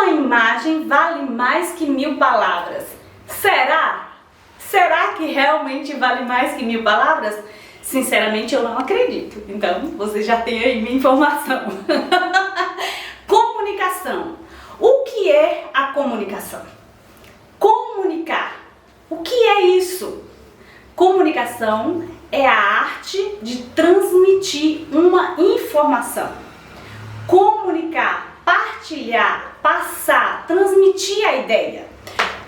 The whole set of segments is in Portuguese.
Uma imagem vale mais que 1000 palavras. Será? Será que realmente vale mais que 1000 palavras? Sinceramente, eu não acredito. Então, você já tem aí minha informação. Comunicação. O que é a comunicação? Comunicar. O que é isso? Comunicação é a arte de transmitir uma informação. Comunicar, partilhar, passar, transmitir a ideia.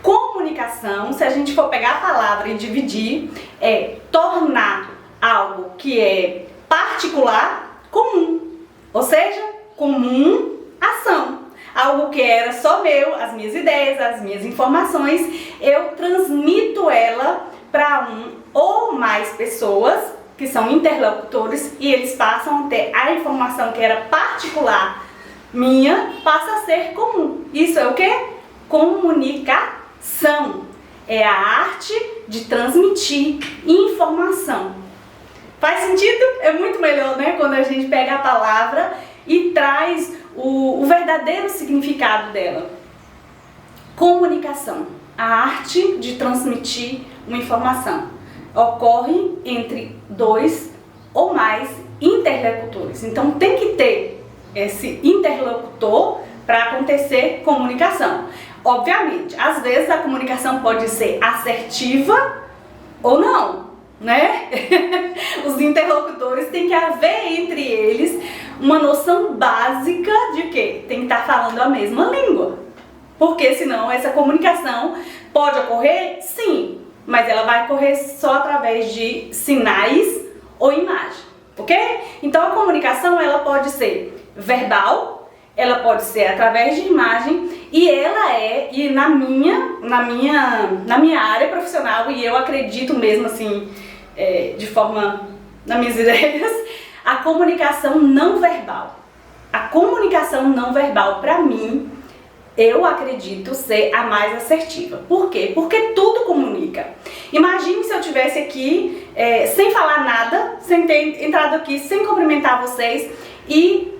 Comunicação, se a gente for pegar a palavra e dividir, é tornar algo que é particular comum. Ou seja, comum, ação. Algo que era só meu, as minhas ideias, as minhas informações, eu transmito ela para um ou mais pessoas que são interlocutores e eles passam a ter a informação que era particular minha, passa a ser comum. Isso é o que? Comunicação. É a arte de transmitir informação. Faz sentido? É muito melhor, né? Quando a gente pega a palavra e traz o verdadeiro significado dela. Comunicação. A arte de transmitir uma informação. Ocorre entre 2 ou mais interlocutores. Então tem que ter esse interlocutor para acontecer comunicação. Obviamente, às vezes a comunicação pode ser assertiva ou não, né? Os interlocutores tem que haver entre eles uma noção básica de que tem que estar falando a mesma língua. Porque senão essa comunicação pode ocorrer, sim, mas ela vai ocorrer só através de sinais ou imagem, ok? Então a comunicação ela pode ser verbal, ela pode ser através de imagem e ela é, e na minha área profissional, e eu acredito mesmo assim, nas minhas ideias, a comunicação não verbal. A comunicação não verbal, para mim, eu acredito ser a mais assertiva. Por quê? Porque tudo comunica. Imagine se eu estivesse aqui sem falar nada, sem ter entrado aqui, sem cumprimentar vocês e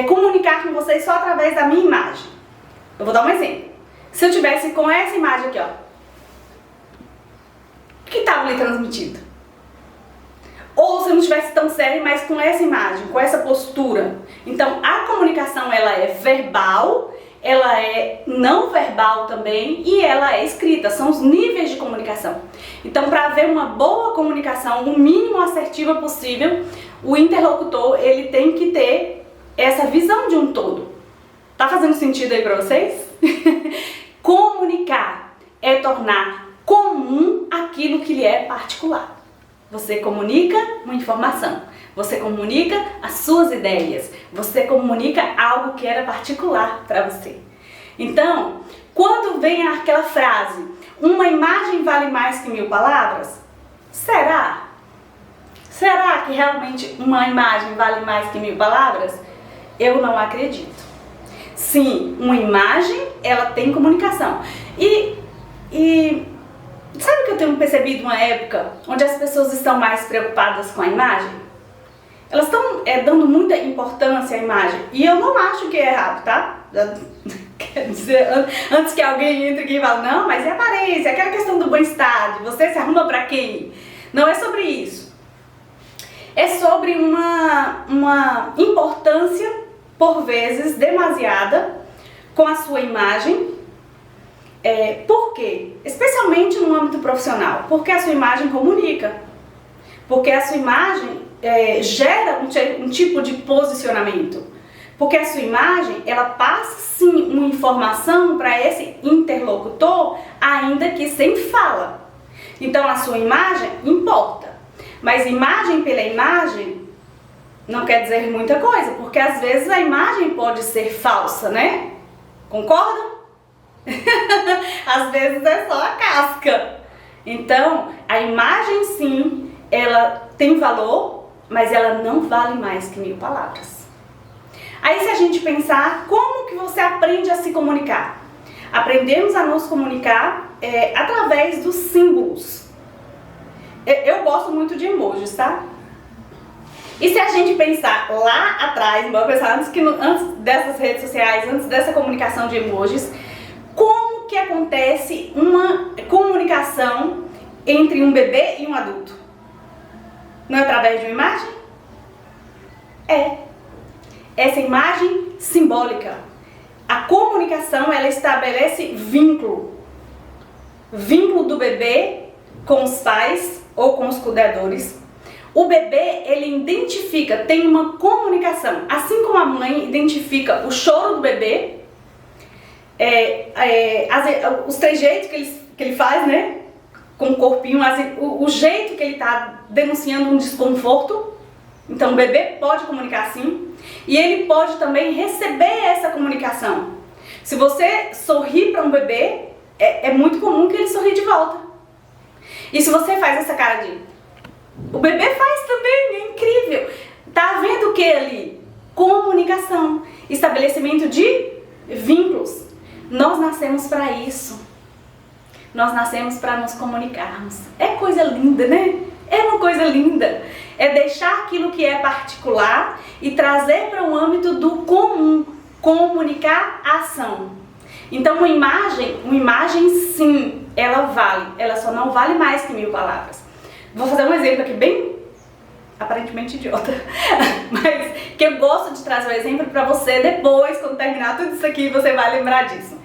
comunicar com vocês só através da minha imagem. Eu vou dar um exemplo. Se eu tivesse com essa imagem aqui, ó, o que estava ali transmitido? Ou se eu não estivesse tão séria, mas com essa imagem, com essa postura. Então, a comunicação ela é verbal, ela é não verbal também e ela é escrita. São os níveis de comunicação. Então, para haver uma boa comunicação, o mínimo assertiva possível, o interlocutor ele tem que ter essa visão de um todo. Tá fazendo sentido aí para vocês? Comunicar é tornar comum aquilo que lhe é particular. Você comunica uma informação, você comunica as suas ideias, você comunica algo que era particular para você. Então, quando vem aquela frase, uma imagem vale mais que 1000 palavras, será? Será que realmente uma imagem vale mais que 1000 palavras? Eu não acredito. Sim, uma imagem, ela tem comunicação. E sabe o que eu tenho percebido uma época onde as pessoas estão mais preocupadas com a imagem? Elas estão dando muita importância à imagem. E eu não acho que é errado, tá? Quer dizer, antes que alguém entre aqui e fale, não, mas é aparência, aquela questão do bem-estar, de você se arruma pra quem? Não é sobre isso. É sobre uma importância, por vezes, demasiada com a sua imagem. Por quê? Especialmente no âmbito profissional. Porque a sua imagem comunica. Porque a sua imagem gera um tipo de posicionamento. Porque a sua imagem, ela passa sim uma informação para esse interlocutor, ainda que sem fala. Então a sua imagem importa. Mas imagem pela imagem não quer dizer muita coisa. Porque às vezes a imagem pode ser falsa, né? Concordam? Às vezes é só a casca. Então, a imagem sim, ela tem valor, mas ela não vale mais que 1000 palavras. Aí se a gente pensar, como que você aprende a se comunicar? Aprendemos a nos comunicar através dos símbolos. Eu gosto muito de emojis, tá? E se a gente pensar lá atrás, bora pensar antes dessas redes sociais, antes dessa comunicação de emojis, como que acontece uma comunicação entre um bebê e um adulto? Não é através de uma imagem? É. Essa imagem simbólica. A comunicação, ela estabelece vínculo. Vínculo do bebê com os pais ou com os cuidadores. O bebê, ele identifica, tem uma comunicação. Assim como a mãe identifica o choro do bebê, os trejeitos que ele faz, né? Com o corpinho, o jeito que ele está denunciando um desconforto. Então o bebê pode comunicar assim. E ele pode também receber essa comunicação. Se você sorrir para um bebê, é muito comum que ele sorri de volta. E se você faz essa cara de... O bebê faz também, é incrível. Tá havendo o que ali? Comunicação, estabelecimento de vínculos. Nós nascemos para isso. Nós nascemos para nos comunicarmos. É coisa linda, né? É uma coisa linda. É deixar aquilo que é particular e trazer para o âmbito do comum. Comunicar a ação. Então uma imagem sim, ela vale. Ela só não vale mais que 1000 palavras. Vou fazer um exemplo aqui bem aparentemente idiota, mas que eu gosto de trazer o exemplo para você depois, quando terminar tudo isso aqui, você vai lembrar disso.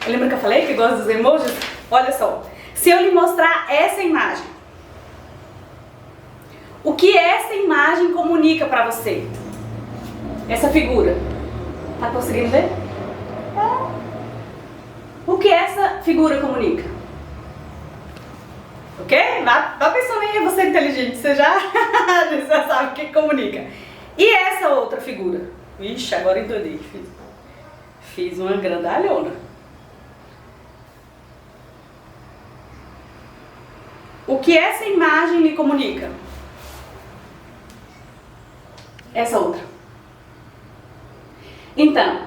Lembra que eu falei que gosto dos emojis? Olha só, se eu lhe mostrar essa imagem, o que essa imagem comunica para você? Essa figura, tá conseguindo ver? O que essa figura comunica? Ok? Vá pensando aí, você é inteligente, você já sabe o que comunica. E essa outra figura? Ixi, agora entendi. Fiz uma grandalhona. O que essa imagem lhe comunica? Essa outra. Então,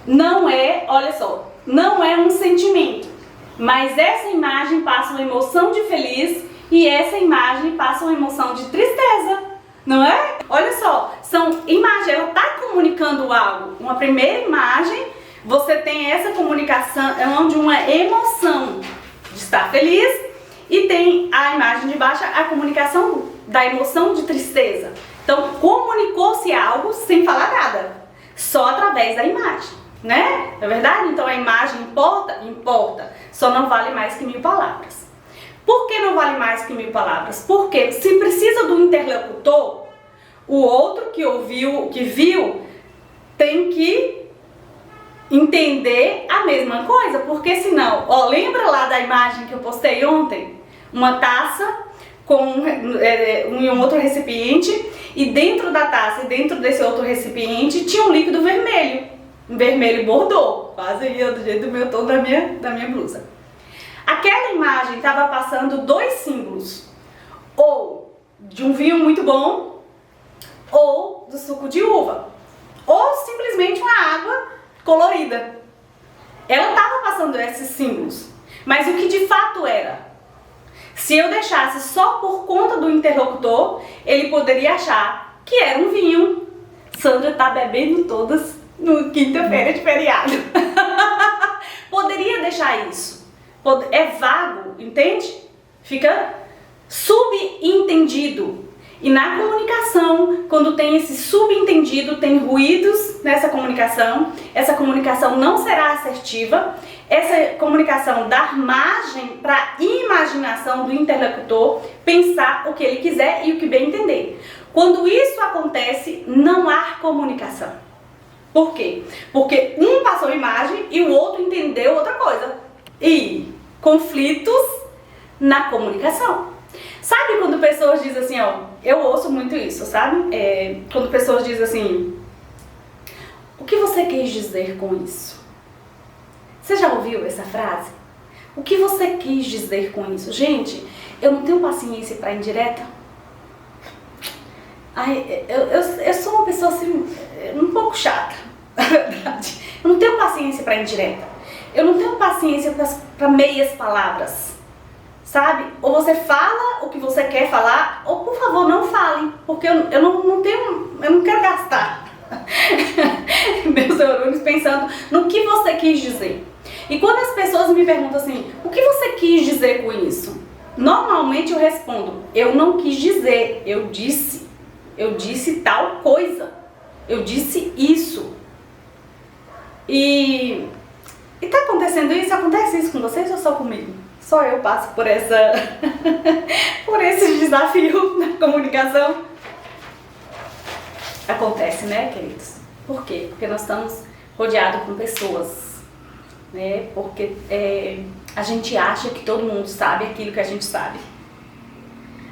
não é, olha só, não é um sentimento. Mas essa imagem passa uma emoção de feliz e essa imagem passa uma emoção de tristeza, não é? Olha só, são imagens, ela está comunicando algo. Uma primeira imagem, você tem essa comunicação onde uma emoção de estar feliz e tem a imagem de baixo, a comunicação da emoção de tristeza. Então, comunicou-se algo sem falar nada, só através da imagem. Né? É verdade? Então a imagem importa? Importa. Só não vale mais que 1000 palavras. Por que não vale mais que 1000 palavras? Porque se precisa do interlocutor, o outro que ouviu, que viu, tem que entender a mesma coisa. Porque senão, ó, lembra lá da imagem que eu postei ontem? Uma taça com um outro recipiente e dentro da taça e dentro desse outro recipiente tinha um líquido vermelho. Um vermelho bordô, quase aí do jeito do meu tom da minha blusa. Aquela imagem estava passando 2 símbolos, ou de um vinho muito bom, ou do suco de uva, ou simplesmente uma água colorida. Ela estava passando esses símbolos, mas o que de fato era? Se eu deixasse só por conta do interlocutor, ele poderia achar que era um vinho. Sandra está bebendo todas no quinta-feira de feriado. Poderia deixar isso. É vago, entende? Fica subentendido. E na comunicação, quando tem esse subentendido, tem ruídos nessa comunicação. Essa comunicação não será assertiva. Essa comunicação dá margem para a imaginação do interlocutor pensar o que ele quiser e o que bem entender. Quando isso acontece, não há comunicação. Por quê? Porque um passou imagem e o outro entendeu outra coisa. E conflitos na comunicação. Sabe quando pessoas dizem assim, ó, eu ouço muito isso, sabe? Quando pessoas dizem assim, o que você quis dizer com isso? Você já ouviu essa frase? O que você quis dizer com isso? Gente, eu não tenho paciência para indireta. Ai, eu sou uma pessoa assim, um pouco chata, na verdade. Eu não tenho paciência para indireta. Eu não tenho paciência para meias palavras. sabe? Ou você fala o que você quer falar, ou por favor não fale, porque eu não quero gastar meus neurônios pensando no que você quis dizer. E quando as pessoas me perguntam assim, o que você quis dizer com isso? Normalmente eu respondo, eu não quis dizer, eu disse tal coisa, eu disse isso. E tá acontecendo isso? Acontece isso com vocês ou só comigo? Só eu passo por por esse desafio na comunicação? Acontece, né, queridos? Por quê? Porque nós estamos rodeados com pessoas, né? Porque a gente acha que todo mundo sabe aquilo que a gente sabe.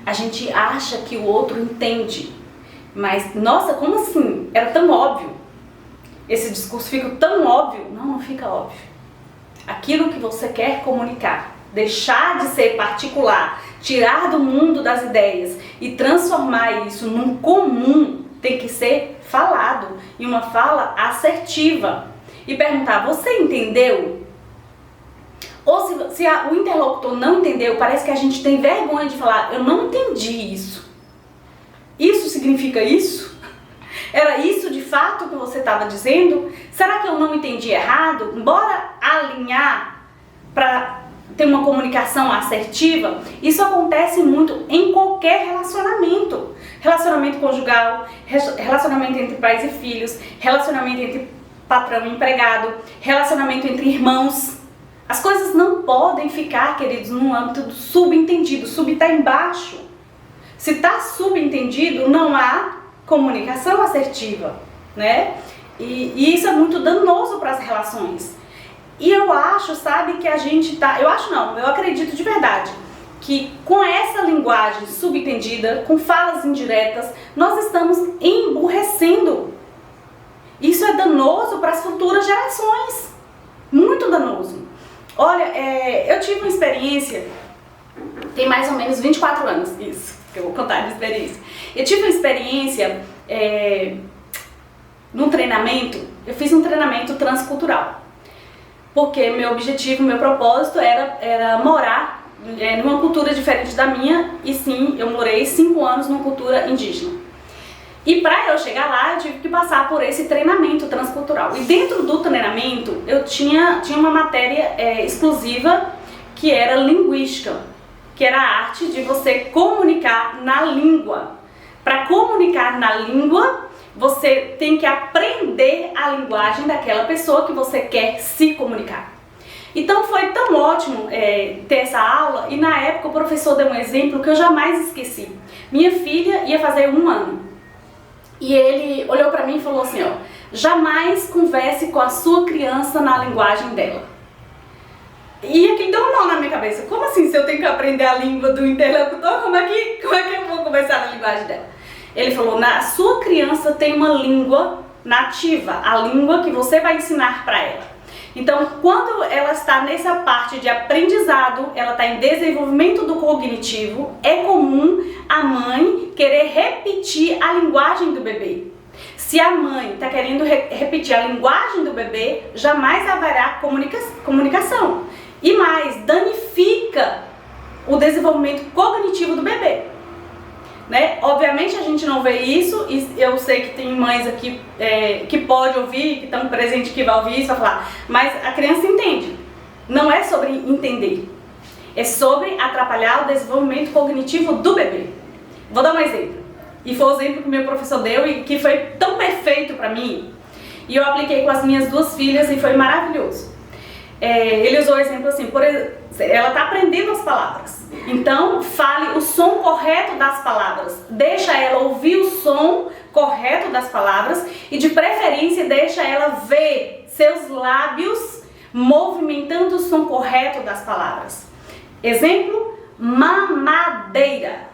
A gente acha que o outro entende. Mas, nossa, como assim? Era tão óbvio. Esse discurso fica tão óbvio. Não fica óbvio. Aquilo que você quer comunicar, deixar de ser particular, tirar do mundo das ideias e transformar isso num comum, tem que ser falado. E uma fala assertiva. E perguntar, você entendeu? Ou se o interlocutor não entendeu, parece que a gente tem vergonha de falar, eu não entendi isso. Isso significa isso? Era isso de fato que você estava dizendo? Será que eu não entendi errado? Bora alinhar para ter uma comunicação assertiva? Isso acontece muito em qualquer relacionamento. Relacionamento conjugal, relacionamento entre pais e filhos, relacionamento entre patrão e empregado, relacionamento entre irmãos. As coisas não podem ficar, queridos, no âmbito do subentendido. Sub está embaixo. Se está subentendido, não há comunicação assertiva, né? E isso é muito danoso para as relações. E eu acho, sabe, que a gente tá... Eu acho não, eu acredito de verdade que com essa linguagem subentendida, com falas indiretas, nós estamos emburrecendo. Isso é danoso para as futuras gerações. Muito danoso. Olha, eu tive uma experiência, tem mais ou menos 24 anos, isso, que eu vou contar de experiência. Eu tive uma experiência num treinamento, eu fiz um treinamento transcultural, porque meu objetivo, meu propósito era morar numa cultura diferente da minha, e sim, eu morei 5 anos numa cultura indígena. E para eu chegar lá, eu tive que passar por esse treinamento transcultural. E dentro do treinamento, eu tinha uma matéria exclusiva que era linguística, que era a arte de você comunicar na língua. Para comunicar na língua, você tem que aprender a linguagem daquela pessoa que você quer se comunicar. Então foi tão ótimo ter essa aula, e na época o professor deu um exemplo que eu jamais esqueci. Minha filha ia fazer 1 ano. E ele olhou pra mim e falou assim, ó, jamais converse com a sua criança na linguagem dela. E aqui deu um nó na minha cabeça. Como assim, se eu tenho que aprender a língua do interlocutor, como é que eu vou conversar na linguagem dela? Ele falou, a sua criança tem uma língua nativa, a língua que você vai ensinar para ela. Então, quando ela está nessa parte de aprendizado, ela está em desenvolvimento do cognitivo, é comum a mãe querer repetir a linguagem do bebê. Se a mãe está querendo repetir a linguagem do bebê, jamais haverá comunicação. E mais, danifica o desenvolvimento cognitivo do bebê. Né? Obviamente a gente não vê isso, e eu sei que tem mães aqui que podem ouvir, que estão presentes, que vai ouvir isso, vai falar, mas a criança entende. Não é sobre entender, é sobre atrapalhar o desenvolvimento cognitivo do bebê. Vou dar um exemplo, e foi o exemplo que meu professor deu e que foi tão perfeito para mim, e eu apliquei com as minhas 2 filhas e foi maravilhoso. Ele usou o exemplo assim, por exemplo, ela está aprendendo as palavras, então fale o som correto das palavras, deixa ela ouvir o som correto das palavras e de preferência deixa ela ver seus lábios movimentando o som correto das palavras. Exemplo, mamadeira.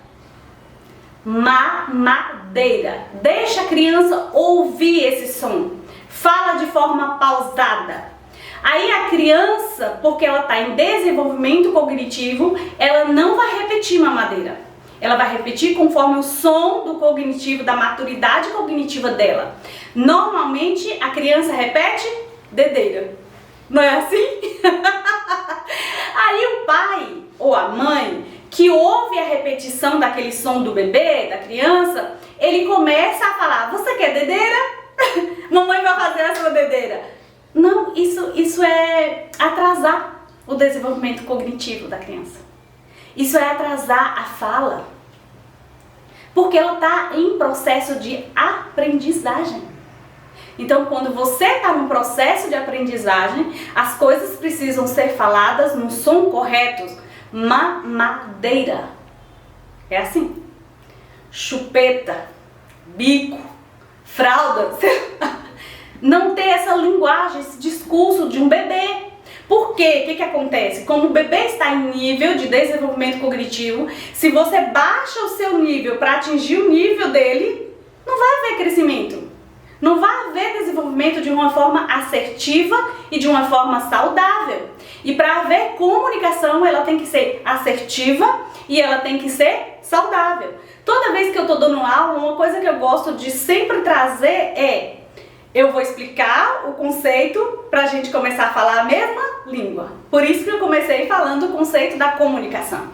Mamadeira. Deixa a criança ouvir esse som, fala de forma pausada. Aí a criança, porque ela está em desenvolvimento cognitivo, ela não vai repetir mamadeira. Ela vai repetir conforme o som do cognitivo, da maturidade cognitiva dela. Normalmente a criança repete dedeira. Não é assim? Aí o pai ou a mãe que ouve a repetição daquele som do bebê, da criança, ele começa a falar: você quer dedeira? Mamãe vai fazer a sua dedeira. Não, isso é atrasar o desenvolvimento cognitivo da criança. Isso é atrasar a fala. Porque ela está em processo de aprendizagem. Então, quando você está num processo de aprendizagem, as coisas precisam ser faladas no som correto. Mamadeira. É assim. Chupeta, bico, fralda. Não ter essa linguagem, esse discurso de um bebê. Por quê? O que acontece? Como o bebê está em nível de desenvolvimento cognitivo, se você baixa o seu nível para atingir o nível dele, não vai haver crescimento. Não vai haver desenvolvimento de uma forma assertiva e de uma forma saudável. E para haver comunicação, ela tem que ser assertiva e ela tem que ser saudável. Toda vez que eu estou dando aula, uma coisa que eu gosto de sempre trazer é: eu vou explicar o conceito para a gente começar a falar a mesma língua. Por isso que eu comecei falando o conceito da comunicação.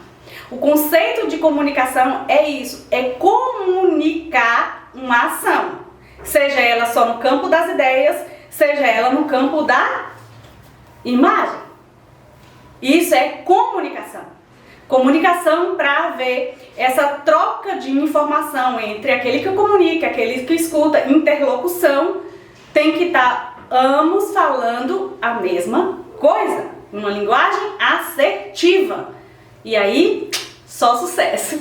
O conceito de comunicação é isso, é comunicar uma ação. Seja ela só no campo das ideias, seja ela no campo da imagem. Isso é comunicação. Comunicação para haver essa troca de informação entre aquele que comunica, aquele que escuta, interlocução. Tem que estar ambos falando a mesma coisa, uma linguagem assertiva. E aí, só sucesso.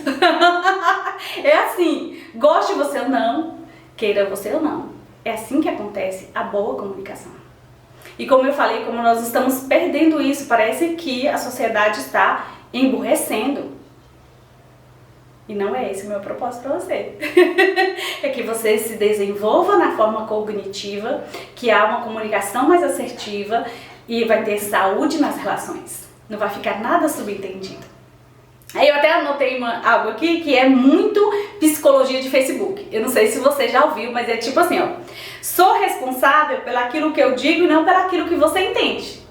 É assim, goste você ou não, queira você ou não. É assim que acontece a boa comunicação. E como eu falei, como nós estamos perdendo isso, parece que a sociedade está emburrecendo. E não é esse o meu propósito para você. É que você se desenvolva na forma cognitiva, que há uma comunicação mais assertiva e vai ter saúde nas relações. Não vai ficar nada subentendido. Aí eu até anotei algo aqui que é muito psicologia de Facebook. Eu não sei se você já ouviu, mas é tipo assim, ó: sou responsável pelaquilo que eu digo e não pelaquilo que você entende.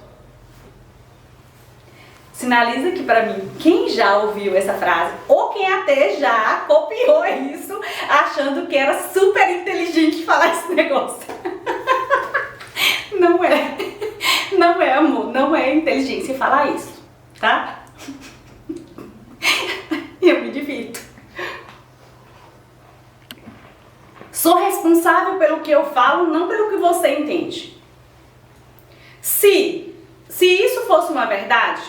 Sinaliza aqui pra mim quem já ouviu essa frase ou quem até já copiou isso achando que era super inteligente falar esse negócio. Não é. Não é, amor. Não é inteligência falar isso, tá? Eu me divirto. Sou responsável pelo que eu falo, não pelo que você entende. Se isso fosse uma verdade,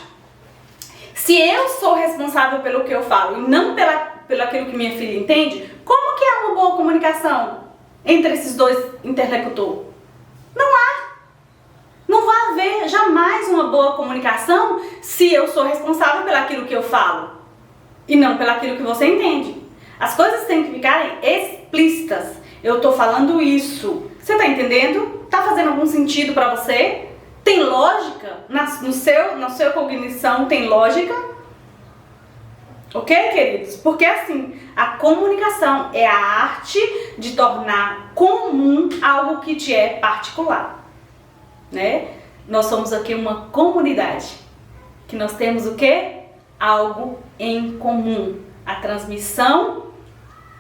se eu sou responsável pelo que eu falo e não pelo aquilo que minha filha entende, como que é uma boa comunicação entre esses dois interlocutores? Não há. Não vai haver jamais uma boa comunicação se eu sou responsável pelaquilo que eu falo e não pelaquilo que você entende. As coisas têm que ficarem explícitas. Eu tô falando isso. Você tá entendendo? Tá fazendo algum sentido pra você? Tem lógica? Na sua cognição tem lógica? Ok, queridos? Porque assim, a comunicação é a arte de tornar comum algo que te é particular, né? Nós somos aqui uma comunidade, que nós temos o quê? Algo em comum. A transmissão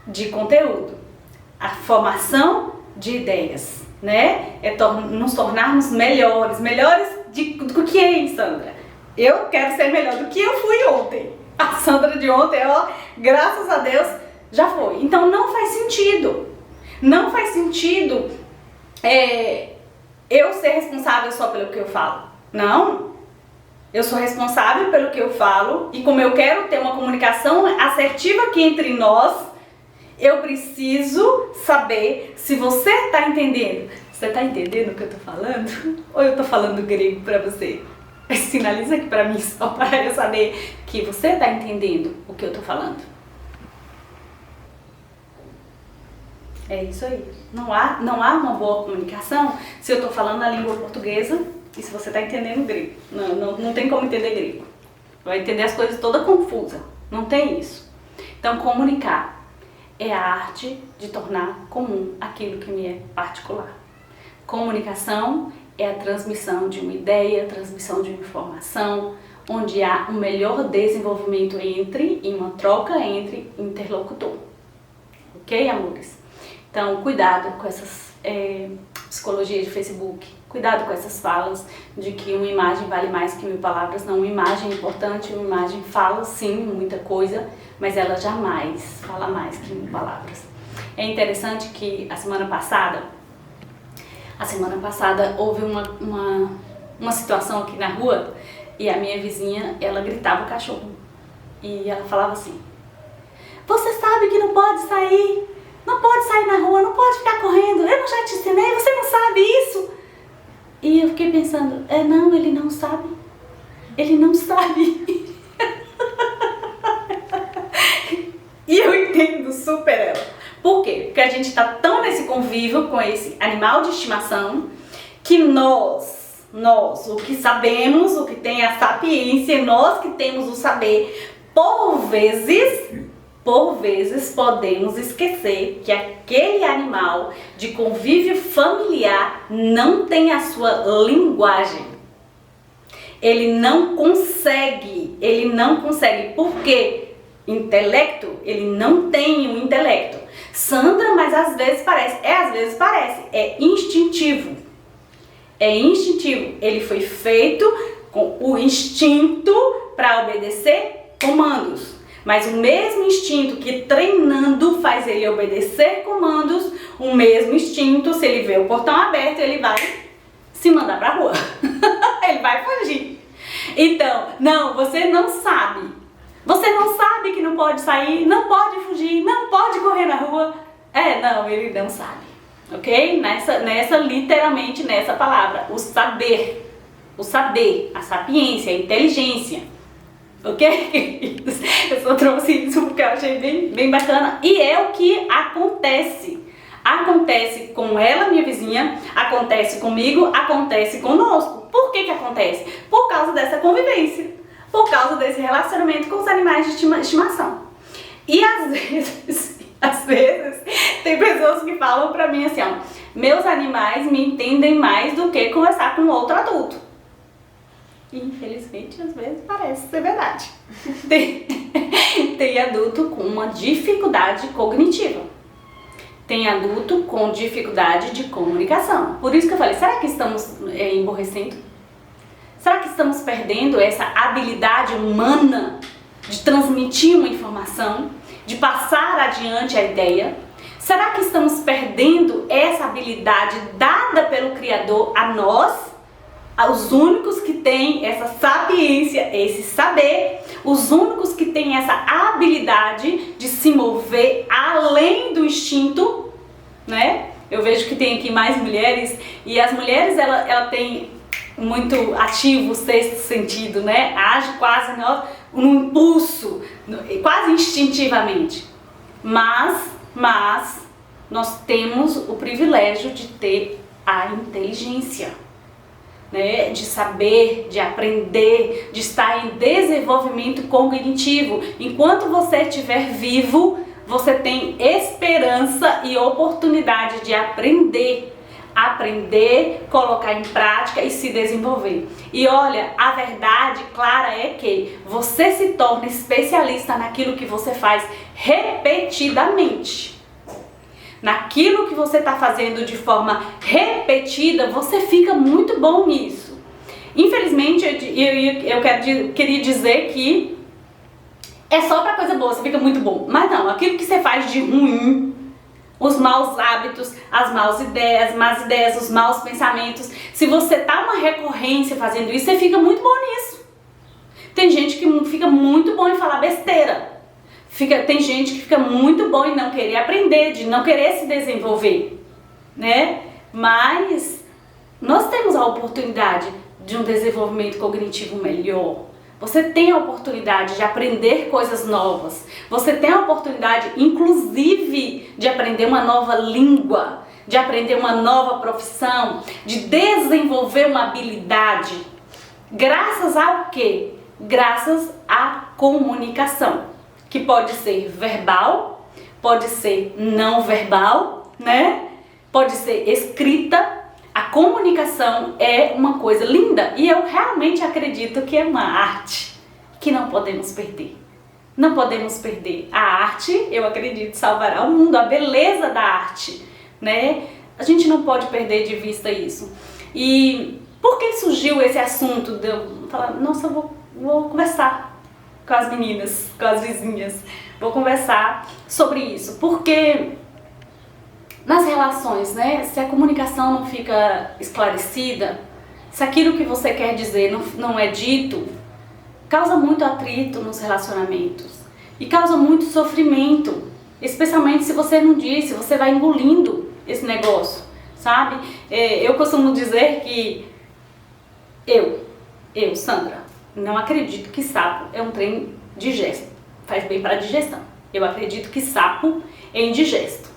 de conteúdo, a formação de ideias, né? É nos tornarmos melhores. Melhores do que é, Sandra? Eu quero ser melhor do que eu fui ontem. A Sandra de ontem, ó, graças a Deus, já foi. Então não faz sentido. Não faz sentido eu ser responsável só pelo que eu falo. Não. Eu sou responsável pelo que eu falo e como eu quero ter uma comunicação assertiva aqui entre nós, eu preciso saber se você está entendendo. Você está entendendo o que eu estou falando? Ou eu estou falando grego para você? Sinaliza aqui para mim só para eu saber que você está entendendo o que eu estou falando. É isso aí. Não há uma boa comunicação se eu estou falando a língua portuguesa e se você está entendendo grego. Não tem como entender grego. Vai entender as coisas todas confusas. Não tem isso. Então, comunicar é a arte de tornar comum aquilo que me é particular. Comunicação é a transmissão de uma ideia, a transmissão de uma informação, onde há um melhor desenvolvimento em uma troca entre interlocutor. Ok, amores? Então, cuidado com essas psicologias de Facebook, cuidado com essas falas de que uma imagem vale mais que 1000 palavras. Não, uma imagem é importante, uma imagem fala sim muita coisa, mas ela jamais fala mais que 1000 palavras. É interessante que a semana passada houve uma situação aqui na rua e a minha vizinha, ela gritava o cachorro e ela falava assim: você sabe que não pode sair na rua, não pode ficar correndo, eu não já te ensinei, você não sabe isso? E eu fiquei pensando, não, ele não sabe. E eu entendo super ela. Por quê? Porque a gente está tão nesse convívio com esse animal de estimação que nós, o que sabemos, o que tem a sapiência, nós que temos o saber, por vezes podemos esquecer que aquele animal de convívio familiar não tem a sua linguagem. Ele não consegue, porque intelecto, ele não tem um intelecto. Sandra, mas às vezes parece, é instintivo. Ele foi feito com o instinto para obedecer comandos. Mas o mesmo instinto que treinando faz ele obedecer comandos, o mesmo instinto, se ele vê o portão aberto, ele vai se mandar pra rua. Ele vai fugir. Então, não, você não sabe. Você não sabe que não pode sair, não pode fugir, não pode correr na rua. Não, ele não sabe. Ok? Literalmente nessa palavra, o saber, a sapiência, a inteligência. Ok? Eu só trouxe isso porque eu achei bem bacana. E é o que acontece. Acontece com ela, minha vizinha, acontece comigo, acontece conosco. Por que acontece? Por causa dessa convivência. Por causa desse relacionamento com os animais de estimação. E às vezes, tem pessoas que falam pra mim assim, ó, meus animais me entendem mais do que conversar com outro adulto. E infelizmente, às vezes, parece ser verdade. Tem adulto com uma dificuldade cognitiva. Tem adulto com dificuldade de comunicação. Por isso que eu falei, será que estamos emborrecendo? Será que estamos perdendo essa habilidade humana de transmitir uma informação, de passar adiante a ideia? Será que estamos perdendo essa habilidade dada pelo Criador a nós? Os únicos que têm essa sapiência, esse saber, os únicos que têm essa habilidade de se mover além do instinto, né? Eu vejo que tem aqui mais mulheres e as mulheres ela tem muito ativo o sexto sentido, né? Age quase no impulso, quase instintivamente. Mas nós temos o privilégio de ter a inteligência. Né, de saber, de aprender, de estar em desenvolvimento cognitivo. Enquanto você estiver vivo, você tem esperança e oportunidade de aprender, colocar em prática e se desenvolver. E olha, a verdade clara é que você se torna especialista naquilo que você faz repetidamente. Naquilo que você está fazendo de forma repetida, você fica muito bom nisso. Infelizmente, eu queria dizer que é só para coisa boa, você fica muito bom. Mas não, aquilo que você faz de ruim, os maus hábitos, as más ideias, os maus pensamentos, se você tá uma recorrência fazendo isso, você fica muito bom nisso. Tem gente que fica muito bom em falar besteira. Tem gente que fica muito bom em não querer aprender, de não querer se desenvolver, né? Mas nós temos a oportunidade de um desenvolvimento cognitivo melhor. Você tem a oportunidade de aprender coisas novas. Você tem a oportunidade, inclusive, de aprender uma nova língua, de aprender uma nova profissão, de desenvolver uma habilidade. Graças ao quê? Graças à comunicação. Que pode ser verbal, pode ser não verbal, né? Pode ser escrita, A comunicação é uma coisa linda e eu realmente acredito que é uma arte que não podemos perder. Não podemos perder. A arte, eu acredito, salvará o mundo, a beleza da arte, né? A gente não pode perder de vista isso. E por que surgiu esse assunto de eu falar, nossa, eu vou conversar com as meninas, com as vizinhas, vou conversar sobre isso, porque nas relações, né, se a comunicação não fica esclarecida, se aquilo que você quer dizer não é dito, causa muito atrito nos relacionamentos e causa muito sofrimento, especialmente se você não diz, se você vai engolindo esse negócio, sabe? Eu costumo dizer que eu, Sandra, não acredito que sapo é um trem digesto, faz bem para a digestão. Eu acredito que sapo é indigesto.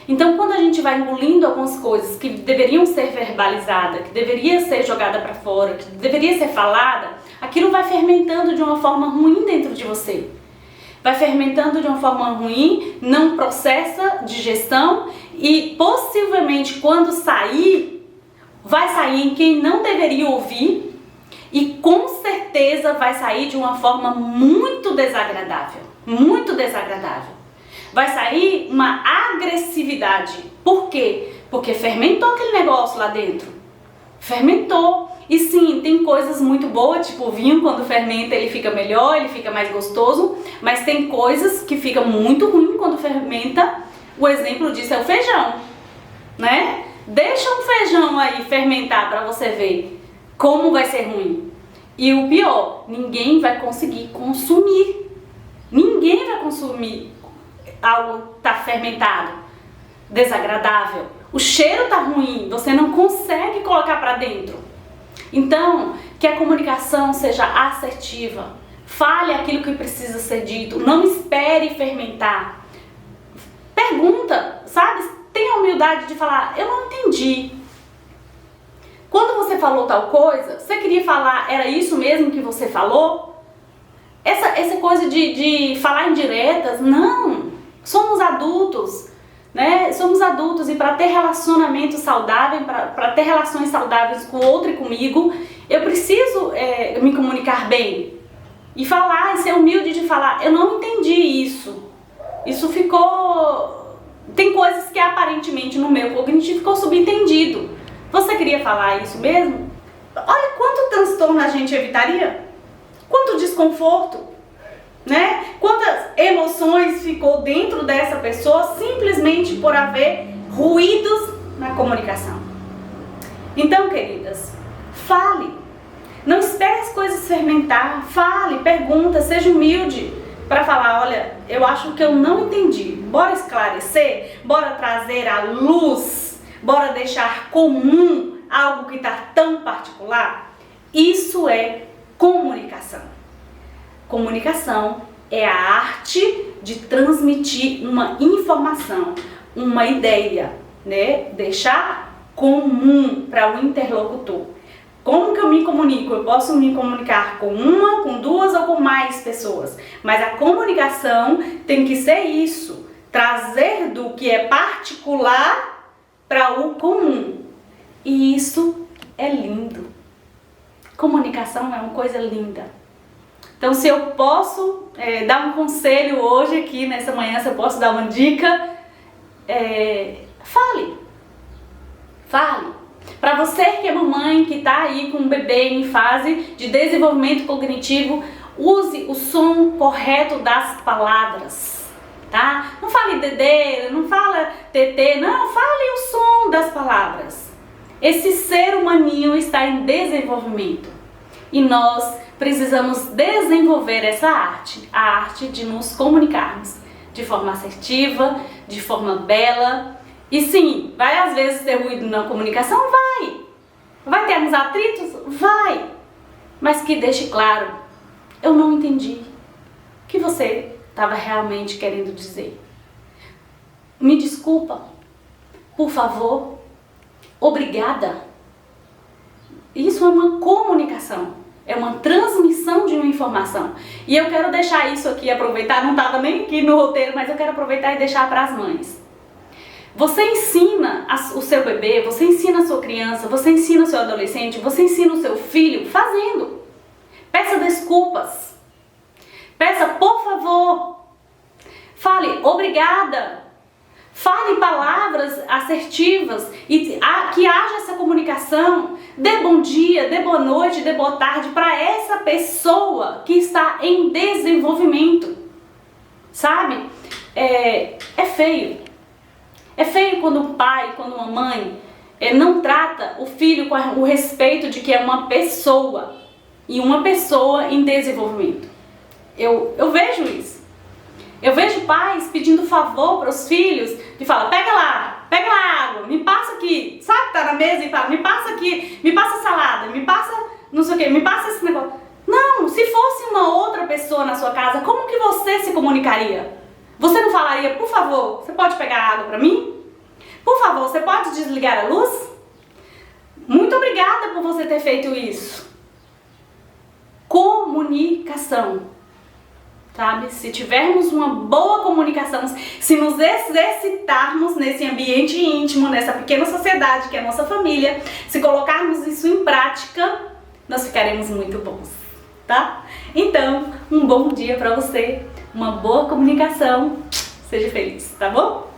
Então, quando a gente vai engolindo algumas coisas que deveriam ser verbalizadas, que deveria ser jogada para fora, que deveria ser falada, aquilo vai fermentando de uma forma ruim dentro de você. Vai fermentando de uma forma ruim, não processa digestão e possivelmente quando sair, vai sair em quem não deveria ouvir e com certeza vai sair de uma forma muito desagradável. Muito desagradável. Vai sair uma agressividade. Por quê? Porque fermentou aquele negócio lá dentro. Fermentou. E sim, tem coisas muito boas, tipo o vinho, quando fermenta ele fica melhor, ele fica mais gostoso. Mas tem coisas que ficam muito ruim quando fermenta. O exemplo disso é o feijão, né? Deixa um feijão aí fermentar para você ver como vai ser ruim. E o pior, ninguém vai conseguir consumir. Ninguém vai consumir algo tá fermentado, desagradável. O cheiro tá ruim, você não consegue colocar para dentro. Então, que a comunicação seja assertiva. Fale aquilo que precisa ser dito. Não espere fermentar. Pergunta, sabe? Tenha a humildade de falar, eu não entendi. Quando você falou tal coisa, você queria falar, era isso mesmo que você falou? Essa coisa de falar indiretas, não. Somos adultos, né? Somos adultos e para ter relacionamento saudável, para ter relações saudáveis com o outro e comigo, eu preciso me comunicar bem. E falar, e ser humilde de falar, eu não entendi isso. Isso ficou... Tem coisas que aparentemente no meu cognitivo ficou subentendido. Você queria falar isso mesmo? Olha quanto transtorno a gente evitaria. Quanto desconforto, né? Quantas emoções ficou dentro dessa pessoa simplesmente por haver ruídos na comunicação. Então, queridas, fale. Não espere as coisas fermentar. Fale, pergunta, seja humilde para falar, olha, eu acho que eu não entendi. Bora esclarecer, bora trazer à luz, bora deixar comum algo que está tão particular. Isso é comunicação. Comunicação é a arte de transmitir uma informação, uma ideia, né? Deixar comum para o interlocutor. Como que eu me comunico? Eu posso me comunicar com uma, com duas ou com mais pessoas. Mas a comunicação tem que ser isso. Trazer do que é particular para o comum. E isso é lindo. Comunicação é uma coisa linda. Então, se eu posso dar um conselho hoje aqui, nessa manhã, se eu posso dar uma dica, fale. Fale. Para você que é mamãe, que está aí com um bebê em fase de desenvolvimento cognitivo, use o som correto das palavras, tá? Não fale dedeira, não fala tetê, não, fale o som das palavras. Esse ser humaninho está em desenvolvimento e nós precisamos desenvolver essa arte, a arte de nos comunicarmos de forma assertiva, de forma bela. E sim, vai às vezes ter ruído na comunicação? Vai! Vai ter uns atritos? Vai! Mas que deixe claro, eu não entendi o que você estava realmente querendo dizer. Me desculpa, por favor, obrigada. Isso é uma comunicação, é uma transmissão de uma informação. E eu quero deixar isso aqui, aproveitar, não estava nem aqui no roteiro, mas eu quero aproveitar e deixar para as mães. Você ensina o seu bebê, você ensina a sua criança, você ensina o seu adolescente, você ensina o seu filho fazendo. Peça desculpas. Peça por favor. Fale obrigada. Fale palavras assertivas e que haja essa comunicação. Dê bom dia, dê boa noite, dê boa tarde para essa pessoa que está em desenvolvimento. Sabe? É feio. É feio quando o pai, quando uma mãe não trata o filho com o respeito de que é uma pessoa. E uma pessoa em desenvolvimento. Eu vejo isso. Eu vejo pais pedindo favor para os filhos, de falar, pega lá água, me passa aqui, sabe, tá na mesa e fala, me passa aqui, me passa salada, me passa não sei o que, me passa esse negócio. Não, se fosse uma outra pessoa na sua casa, como que você se comunicaria? Você não falaria, por favor, você pode pegar água para mim? Por favor, você pode desligar a luz? Muito obrigada por você ter feito isso. Comunicação. Sabe? Se tivermos uma boa comunicação, se nos exercitarmos nesse ambiente íntimo, nessa pequena sociedade que é a nossa família, se colocarmos isso em prática, nós ficaremos muito bons, tá? Então, um bom dia pra você, uma boa comunicação, seja feliz, tá bom?